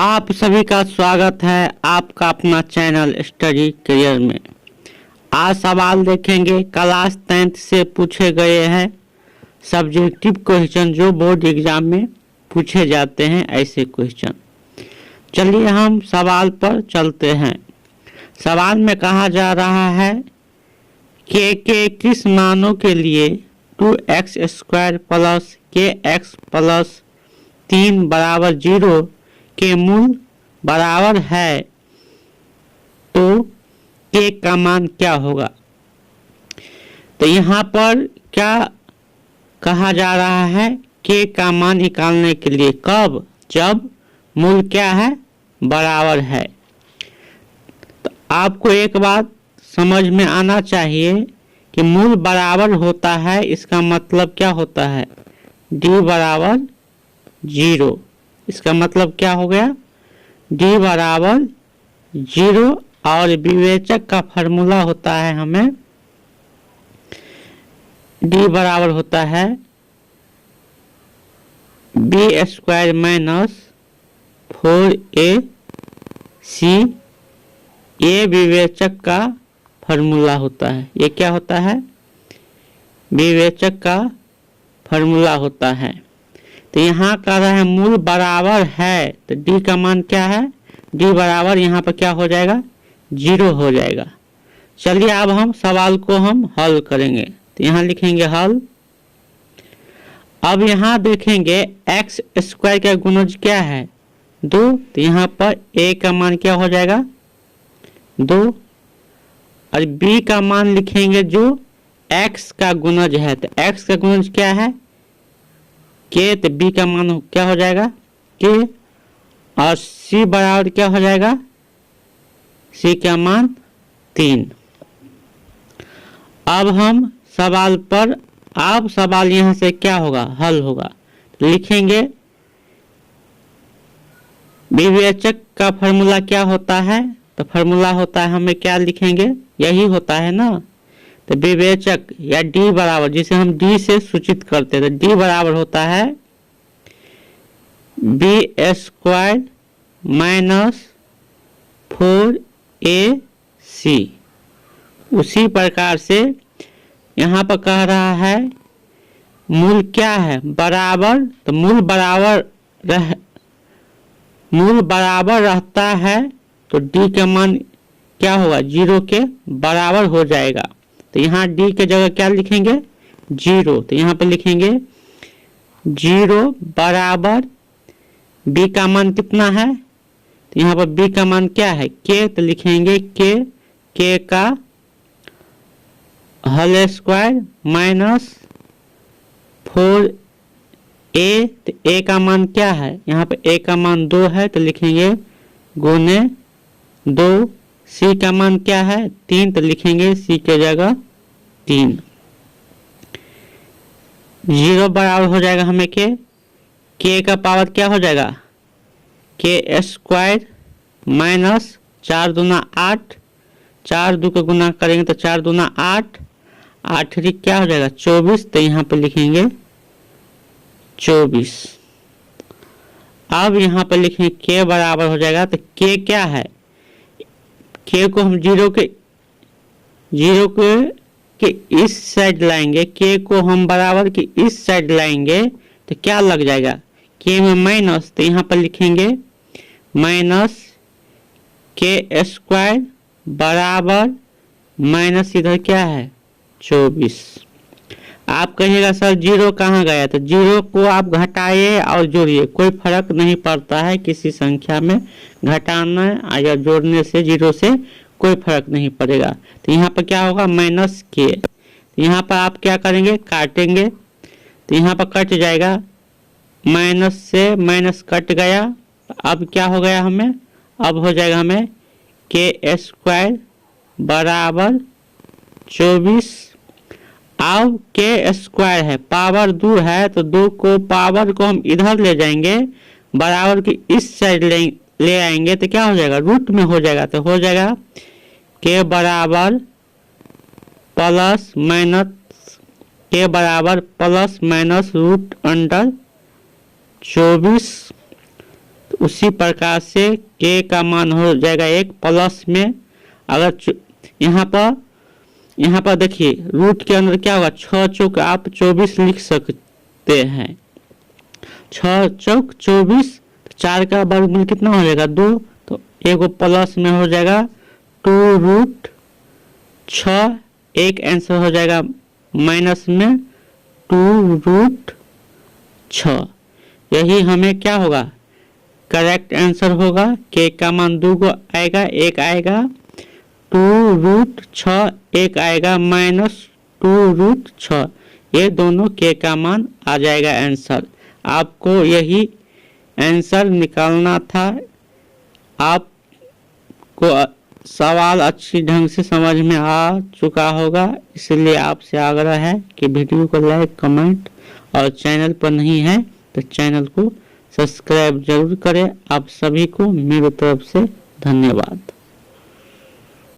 आप सभी का स्वागत है आपका अपना चैनल स्टडी करियर में। आज सवाल देखेंगे क्लास 10th से पूछे गए हैं सब्जेक्टिव क्वेश्चन जो बोर्ड एग्जाम में पूछे जाते हैं ऐसे क्वेश्चन। चलिए हम सवाल पर चलते हैं। सवाल में कहा जा रहा है के किस मानों के लिए 2x² प्लस kx प्लस 3 बराबर 0 के मूल बराबर है तो के का मान क्या होगा। तो यहाँ पर क्या कहा जा रहा है, के का मान निकालने के लिए कब, जब मूल क्या है, बराबर है। तो आपको एक बात समझ में आना चाहिए कि मूल बराबर होता है, इसका मतलब क्या होता है, d बराबर 0। इसका मतलब क्या हो गया, d बराबर 0। और विवेचक का फार्मूला होता है, हमें d बराबर होता है b² माइनस 4ac। ये विवेचक का फार्मूला होता है। ये क्या होता है, विवेचक का फार्मूला होता है। तो यहाँ कह रहा है मूल बराबर है, तो d का मान क्या है, d बराबर यहाँ पर क्या हो जाएगा, 0 हो जाएगा। चलिए अब हम सवाल को हम हल करेंगे। तो यहाँ लिखेंगे हल। अब यहाँ देखेंगे x² का गुणज क्या है, 2। तो यहाँ पर a का मान क्या हो जाएगा, 2। और b का मान लिखेंगे जो x का गुणज है। तो x का गुणज क्या है, k। तो b का मान क्या हो जाएगा, k। और c बराबर क्या हो जाएगा, c का मान 3। अब हम सवाल पर, अब सवाल यहाँ से क्या होगा, हल होगा। लिखेंगे विवेचक का फार्मूला क्या होता है, तो फार्मूला होता है, हमें क्या लिखेंगे, यही होता है ना। तो विवेचक या d बराबर, जिसे हम d से सूचित करते हैं, तो d बराबर होता है b² माइनस 4ac। उसी प्रकार से यहाँ पर कह रहा है मूल क्या है, बराबर। तो मूल बराबर रहता है तो d का मान क्या होगा, 0 के बराबर हो जाएगा। तो यहाँ d के जगह क्या लिखेंगे, 0। तो यहाँ पर लिखेंगे 0 बराबर b का मान कितना है, तो यहाँ पर b का मान क्या है, k। तो लिखेंगे k का होल स्क्वायर माइनस 4a। तो a का मान क्या है, यहाँ पे a का मान 2 है, तो लिखेंगे गुने 2। c का मान क्या है, 3। तो लिखेंगे c के जगह 3। 0 बराबर हो जाएगा हमें k का पावर क्या हो जाएगा, k² माइनस 4 दूना 8, 4 2 का गुना करेंगे तो 4 दूना 8, 8 क्या हो जाएगा 24। तो यहाँ पे लिखेंगे 24। अब यहाँ पर लिखेंगे k बराबर हो जाएगा, तो k क्या है, k को हम 0 के इस साइड लाएंगे, k को हम बराबर के इस साइड लाएंगे तो क्या लग जाएगा, k में माइनस। तो यहाँ पर लिखेंगे माइनस k² बराबर माइनस इधर क्या है 24। आप कहिएगा सर 0 कहाँ गया, तो 0 को आप घटाइए और जोड़िए, कोई फर्क नहीं पड़ता है। किसी संख्या में घटाना या जोड़ने से 0 से कोई फर्क नहीं पड़ेगा। तो यहाँ पर क्या होगा, माइनस k। तो यहाँ पर आप क्या करेंगे, काटेंगे। तो यहाँ पर कट जाएगा, माइनस से माइनस कट गया। अब क्या हो गया हमें, अब हो जाएगा हमें k² बराबर 24। अब k² है, पावर 2 है, तो 2 को पावर को हम इधर ले जाएंगे, बराबर की इस साइड ले आएंगे तो क्या हो जाएगा, रूट में हो जाएगा। तो हो जाएगा k बराबर प्लस माइनस रूट अंडर 24। उसी प्रकार से k का मान हो जाएगा 1 प्लस में अगर यहाँ पर देखिए रूट के अंदर क्या होगा 6 चौक आप 24 लिख सकते हैं। 6 चौक 24, 4 का वर्गमूल कितना हो जाएगा 2, तो एक प्लस में हो जाएगा 2√6, एक आंसर हो जाएगा माइनस में 2√6। यही हमें क्या होगा करेक्ट आंसर होगा। k का मान 2 को आएगा, एक आएगा 2√6, एक आएगा माइनस 2√6, ये दोनों k का मान आ जाएगा आंसर। आपको यही आंसर निकालना था। आपको सवाल अच्छी ढंग से समझ में आ चुका होगा, इसलिए आपसे आग्रह है कि वीडियो को लाइक कमेंट और चैनल पर नहीं है तो चैनल को सब्सक्राइब जरूर करें। आप सभी को मेरी तरफ से धन्यवाद।